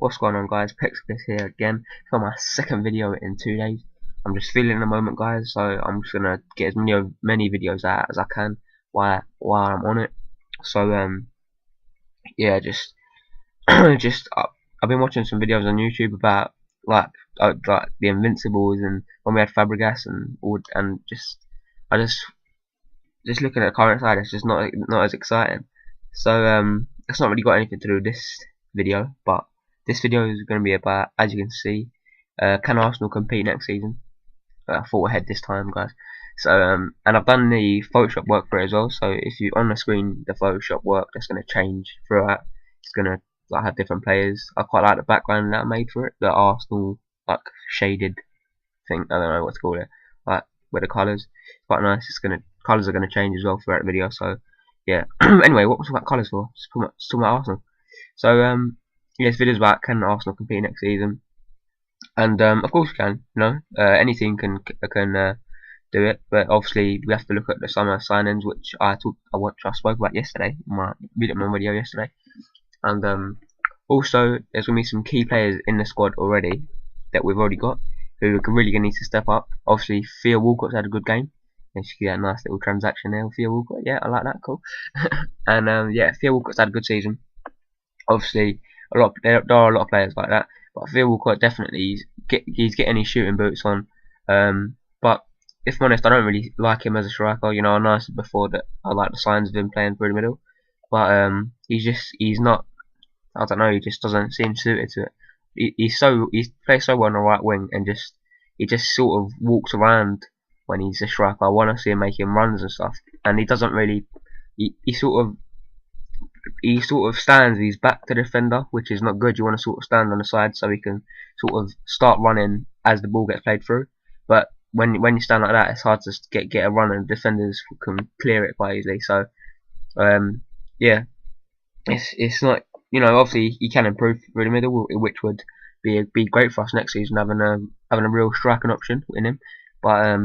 What's going on, guys? Pixabis here again for my second video in 2 days. I'm just feeling the moment, guys, so I'm just gonna get as many videos out as I can while I'm on it. So yeah, just I've been watching some videos on YouTube about like the Invincibles and when we had Fabregas and I just looking at the current side, it's just not as exciting. So it's not really got anything to do with this video, but this video is going to be about, as you can see, can Arsenal compete next season? Thought ahead this time, guys. So and I've done the Photoshop work for it as well. So if you on the screen, the Photoshop work that's going to change throughout. It's going to have different players. I quite like the background that I made for it, the Arsenal shaded thing. I don't know what to call it, with the colours. It's quite nice. Colours are gonna change as well throughout the video. So yeah. Anyway, what was about colours for? Just talking about Arsenal. So yeah, this video is about can Arsenal compete next season, and of course we can. Any team can do it, but obviously we have to look at the summer signings, which I spoke about yesterday, my video yesterday, and also there's gonna be some key players in the squad already that we've already got who are really gonna need to step up. Obviously, Theo Walcott's had a good game. And you see that nice little transaction there with Theo Walcott. Yeah, I like that. Cool. And yeah, Theo Walcott's had a good season. Obviously, there are a lot of players like that, but Theo Walcott definitely he's getting his shooting boots on. But if I'm honest, I don't really like him as a striker. I know I said before that I like the signs of him playing through the middle, but he's not. I don't know. He just doesn't seem suited to it. He plays so well on the right wing, and he just sort of walks around when he's a striker. I want to see him making runs and stuff, and he doesn't really. He sort of stands his back to the defender, which is not good. You want to sort of stand on the side so he can sort of start running as the ball gets played through. But when you stand like that, it's hard to get a run, and defenders can clear it quite easily. So yeah, it's not. Obviously he can improve through the middle, which would be great for us next season, having a real striking option in him. But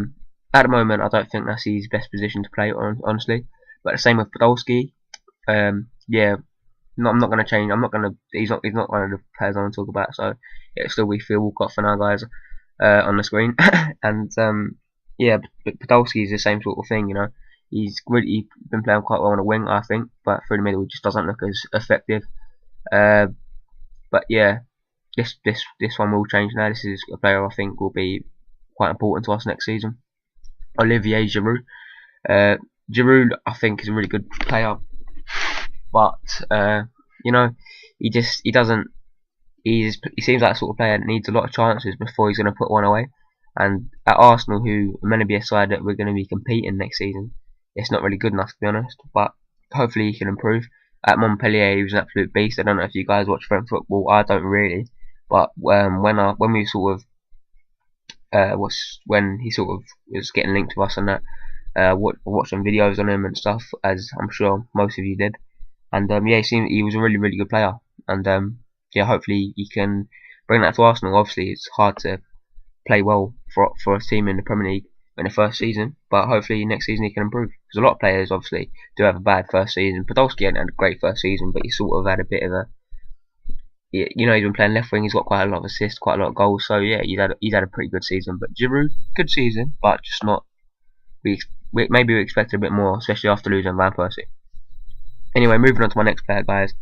at the moment, I don't think that's his best position to play, honestly. But the same with Podolski. Yeah, I'm not going to change. He's not one of the players I want to talk about. So it'll still be Theo Walcott for now, guys, on the screen. And yeah, but Podolski is the same sort of thing. He's really been playing quite well on the wing, I think, but through the middle, he just doesn't look as effective. But yeah, this one will change now. This is a player I think will be quite important to us next season. Olivier Giroud. Giroud, I think, is a really good player, but he seems like the sort of player that needs a lot of chances before he's going to put one away. And at Arsenal, who are meant to be a side that we're going to be competing next season, it's not really good enough, to be honest. But hopefully he can improve. At Montpellier, he was an absolute beast. I don't know if you guys watch French football. I don't really, but when we sort of when he sort of was getting linked to us and that, watched some videos on him and stuff, as I'm sure most of you did. And yeah, he was a really, really good player. And yeah, hopefully he can bring that to Arsenal. Obviously, it's hard to play well for a team in the Premier League in the first season, but hopefully next season he can improve. Because a lot of players obviously do have a bad first season. Podolski hadn't had a great first season, but he sort of had a bit of a. He's been playing left wing. He's got quite a lot of assists, quite a lot of goals. So yeah, he's had a pretty good season. But Giroud, good season, but just not. Maybe we expected a bit more, especially after losing Van Persie. Anyway, moving on to my next player, guys.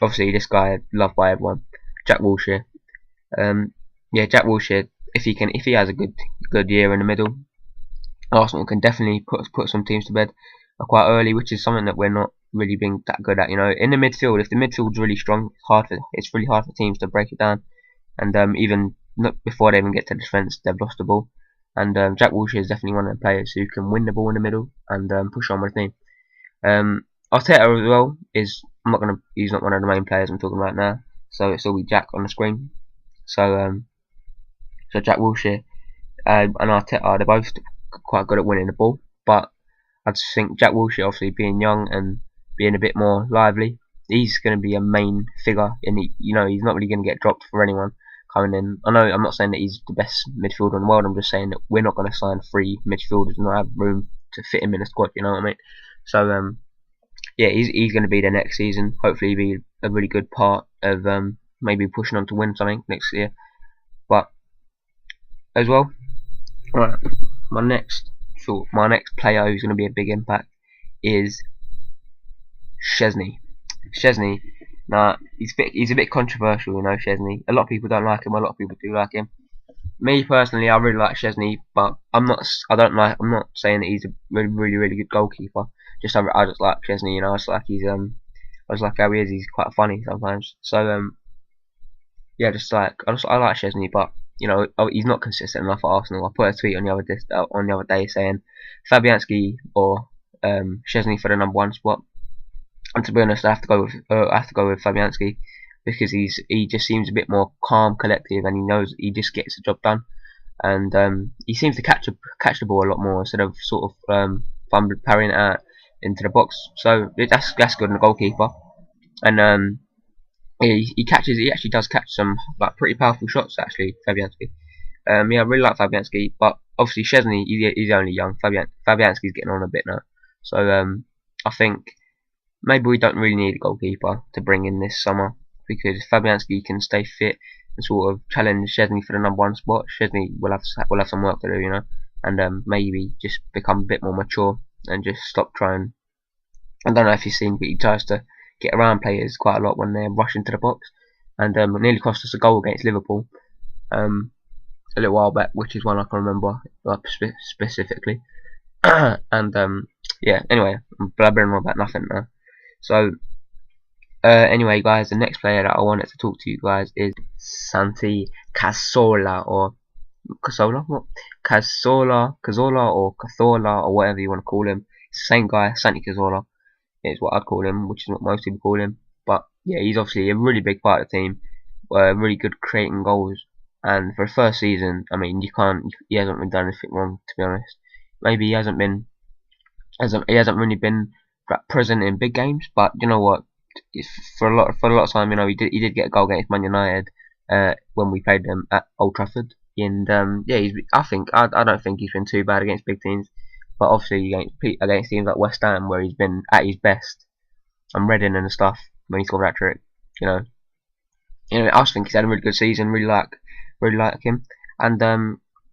Obviously this guy loved by everyone, Jack Wilshere. Yeah, Jack Wilshere. If he has a good year in the middle, Arsenal can definitely put some teams to bed quite early, which is something that we're not really being that good at. In the midfield, if the midfield's really strong, it's really hard for teams to break it down. And even not before they even get to the defence, they've lost the ball. And Jack Wilshere is definitely one of the players who can win the ball in the middle and push on with the team. Arteta as well he's not one of the main players I'm talking about now, so it'll be Jack on the screen. So Jack Wilshere and Arteta, they're both quite good at winning the ball, but I just think Jack Wilshere, obviously being young and being a bit more lively, he's going to be a main figure, and he's not really going to get dropped for anyone coming in. I know I'm not saying that he's the best midfielder in the world. I'm just saying that we're not going to sign 3 midfielders and not have room to fit him in the squad. You know what I mean? So yeah, he's going to be there next season. Hopefully, be a really good part of maybe pushing on to win something next year. But as well, right, my next player who's going to be a big impact is Szczesny. Szczesny. Now he's a bit controversial, you know. Szczesny. A lot of people don't like him. A lot of people do like him. Me personally, I really like Szczesny, but I'm not saying that he's a really good goalkeeper. I just like Szczesny, you know. I just like how he is. He's quite funny sometimes. So yeah, I like Szczesny, but you know, he's not consistent enough at Arsenal. I put a tweet on the other day saying Fabianski or Szczesny for the #1 spot. And to be honest, I have to go with Fabianski, because he just seems a bit more calm, collective, and he just gets the job done. And he seems to catch the ball a lot more instead of sort of parrying it out into the box. So that's good in a goalkeeper. And he actually does catch some like pretty powerful shots actually, Fabianski. Yeah, I really like Fabianski, but obviously Szczesny, he's only young. Fabianski's getting on a bit now, so I think maybe we don't really need a goalkeeper to bring in this summer, because Fabianski can stay fit and sort of challenge Szczesny for the #1 spot. Szczesny will have some work to do, you know, and maybe just become a bit more mature and just stop trying. I don't know if you've seen, but he tries to get around players quite a lot when they're rushing to the box, and it nearly cost us a goal against Liverpool a little while back, which is one I can remember specifically. And yeah, anyway, I'm blabbering on about nothing now. So anyway, guys, the next player that I wanted to talk to you guys is Santi Cazorla, or Cazorla, what? Cazorla, or Cazorla, or whatever you want to call him. It's the same guy, Santi Cazorla is what I'd call him, which is what most people call him. But yeah, he's obviously a really big part of the team, really good creating goals. And for a first season, I mean, he hasn't really done anything wrong, to be honest. Maybe he hasn't really been present in big games, but you know what? For a lot of time, you know, he did get a goal against Man United when we played them at Old Trafford. And yeah, I don't think he's been too bad against big teams, but obviously against teams like West Ham, where he's been at his best, and Reading and stuff, when he scored that trick, you know, I just think he's had a really good season. Really like him, and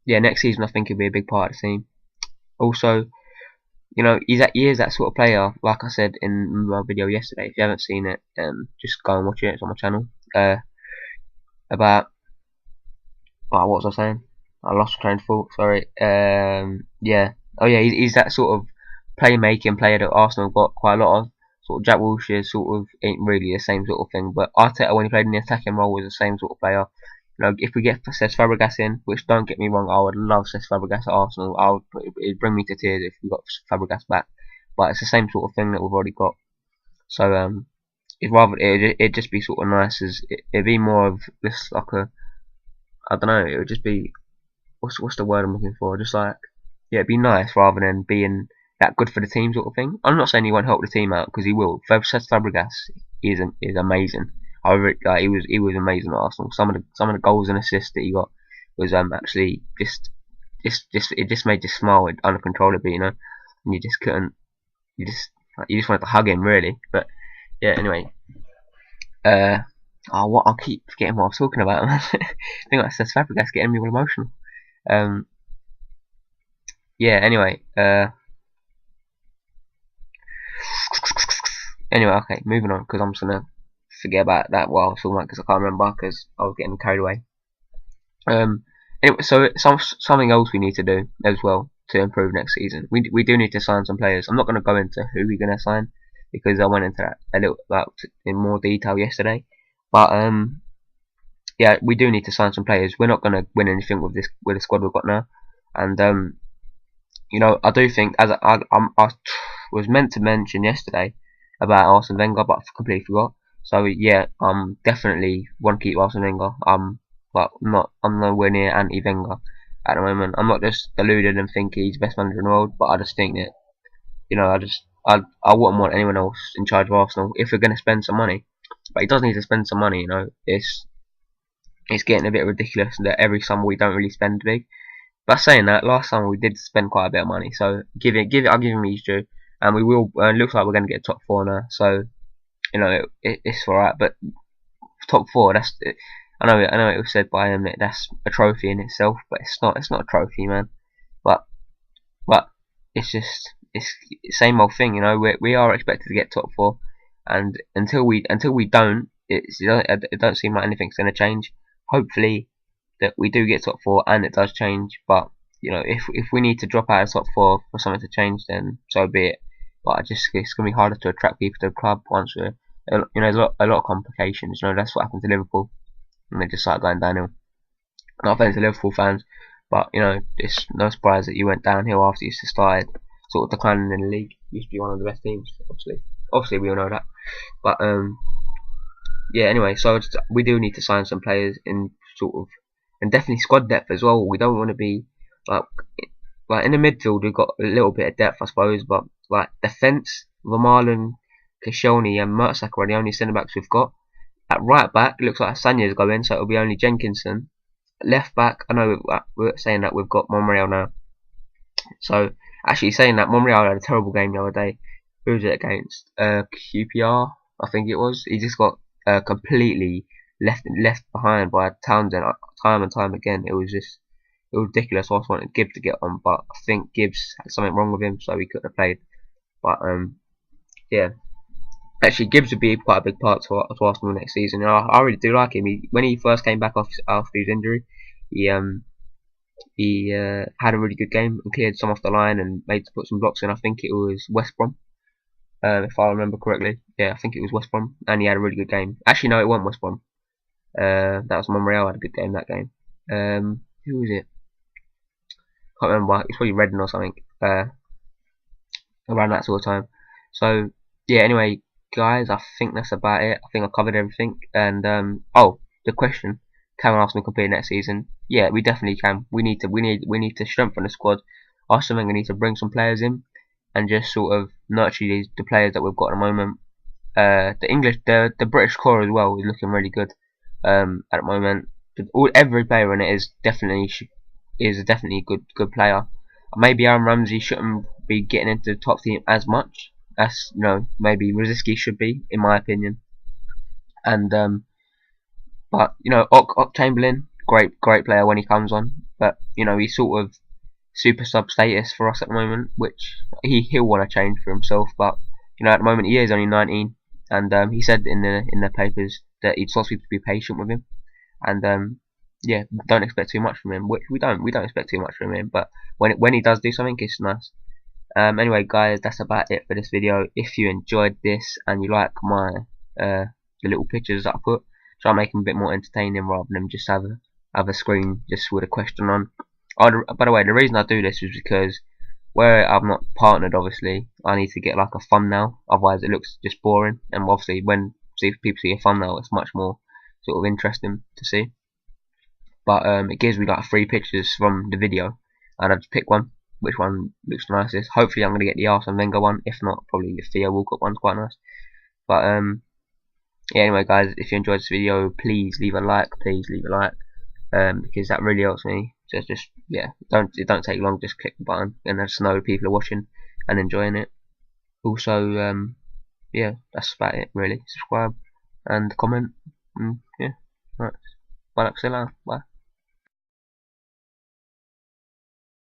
yeah, next season I think he'll be a big part of the team. Also, you know, he is that sort of player, like I said in my video yesterday. If you haven't seen it, just go and watch it. It's on my channel. About what was I saying? I lost my train of thought. Sorry. Yeah. Oh yeah, he's that sort of playmaking player that Arsenal got quite a lot of. Sort of Jack Wilshere sort of ain't really the same sort of thing, but Arteta, when he played in the attacking role, was the same sort of player. You know, if we get Cesc Fabregas in, which, don't get me wrong, I would love Cesc Fabregas at Arsenal. It'd bring me to tears if we got Fabregas back. But it's the same sort of thing that we've already got. So it'd just be sort of nice, it'd be more of this, like I don't know, it would just be, what's the word I'm looking for? Just like, yeah, it'd be nice rather than being that good for the team sort of thing. I'm not saying he won't help the team out, because he will. Cesc Fabregas is amazing. He was amazing at Arsenal. Some of the goals and assists that he got was actually it just made you smile uncontrollably, you know. And you just couldn't, you just wanted to hug him, really. But yeah, anyway, I'll keep forgetting what I was talking about. I think that's Cesc Fabregas getting me all emotional. Yeah, anyway, okay, moving on, because I'm just gonna forget about that while I was talking about, because I can't remember, because I was getting carried away. Anyway, so something else we need to do as well to improve next season. We do need to sign some players. I'm not going to go into who we're going to sign, because I went into that a little in more detail yesterday. But yeah, we do need to sign some players. We're not going to win anything with the squad we've got now. And you know, I do think, as I was meant to mention yesterday about Arsene Wenger, but I completely forgot. So yeah, definitely want to keep Arsene Wenger. But I'm nowhere near anti-Wenger at the moment. I'm not just deluded and think he's the best manager in the world, but I just think that, you know, I wouldn't want anyone else in charge of Arsenal if we're going to spend some money. But he does need to spend some money, you know. It's getting a bit ridiculous that every summer we don't really spend big. But saying that, last summer we did spend quite a bit of money, so I'll give him his due, and we will. Looks like we're going to get top 4 now, so you know it's alright. But top 4. I know it was said by him that that's a trophy in itself, but it's not. It's not a trophy, man. But it's just it's same old thing, you know. We are expected to get top 4, and until we don't, it don't seem like anything's going to change. Hopefully that we do get top 4 and it does change, but you know, if we need to drop out of top 4 for something to change, then so be it. But it's gonna be harder to attract people to the club once we're, you know, there's a lot of complications. You know, that's what happened to Liverpool, and they just started going downhill. Not offense to Liverpool fans, but you know, it's no surprise that you went downhill after you started sort of declining in the league. You used to be one of the best teams, obviously we all know that. But yeah, anyway, so we do need to sign some players in sort of, and definitely squad depth as well. We don't want to be like in the midfield we've got a little bit of depth, I suppose, but like defence, Vermaelen, Koscielny and Mertesacker are the only centre backs we've got. At right back, it looks like Sanya's going, so it'll be only Jenkinson. Left back, I know we're saying that we've got Monreal now. So actually saying that, Monreal had a terrible game the other day. Who was it against? QPR, I think it was. He just got completely left behind by Townsend time and time again. It was ridiculous. I also wanted Gibbs to get on, but I think Gibbs had something wrong with him, so he couldn't have played. But yeah, actually Gibbs would be quite a big part to Arsenal next season. I really do like him. When he first came back after his injury, he had a really good game and cleared some off the line and put some blocks in. I think it was West Brom, if I remember correctly. Yeah, I think it was West Brom, and he had a really good game. Actually, no, it wasn't West Brom. That was Monreal had a good game that game. Who was it? Can't remember. It's probably Redden or something. Around that sort of time. So yeah. Anyway, guys, I think that's about it. I think I covered everything. And oh, the question: can Arsenal compete next season? Yeah, we definitely can. We need to strengthen the squad. Arsenal need to bring some players in and just sort of nurture the players that we've got at the moment. The British core as well is looking really good at the moment. Every player in it is definitely a good player. Maybe Aaron Ramsey shouldn't be getting into the top team as much as, you know, maybe Rosicky should be, in my opinion. And but you know, Oxlade-Chamberlain, great player when he comes on, but you know, he's sort of super sub status for us at the moment, which he'll want to change for himself. But you know, at the moment he is only 19, and he said in the papers that he'd supposed people to be patient with him, and yeah, don't expect too much from him, which we don't expect too much from him. But when he does do something, it's nice. Anyway, guys, that's about it for this video. If you enjoyed this and you like my the little pictures that I put, try and make them a bit more entertaining rather than just have a screen just with a question on. Oh, by the way, the reason I do this is because where I'm not partnered, obviously, I need to get like a thumbnail. Otherwise, it looks just boring. And obviously, when people see a thumbnail, it's much more sort of interesting to see. But it gives me like 3 pictures from the video, and I just pick one. Which one looks the nicest? Hopefully, I'm gonna get the Arsene Wenger one. If not, probably the Theo Walcott one's quite nice. But yeah. Anyway, guys, if you enjoyed this video, please leave a like. Because that really helps me. Just yeah, it don't take long. Just click the button, and I just know people are watching and enjoying it. Also, yeah, that's about it really. Subscribe and comment. Yeah, right. Bye. Bye.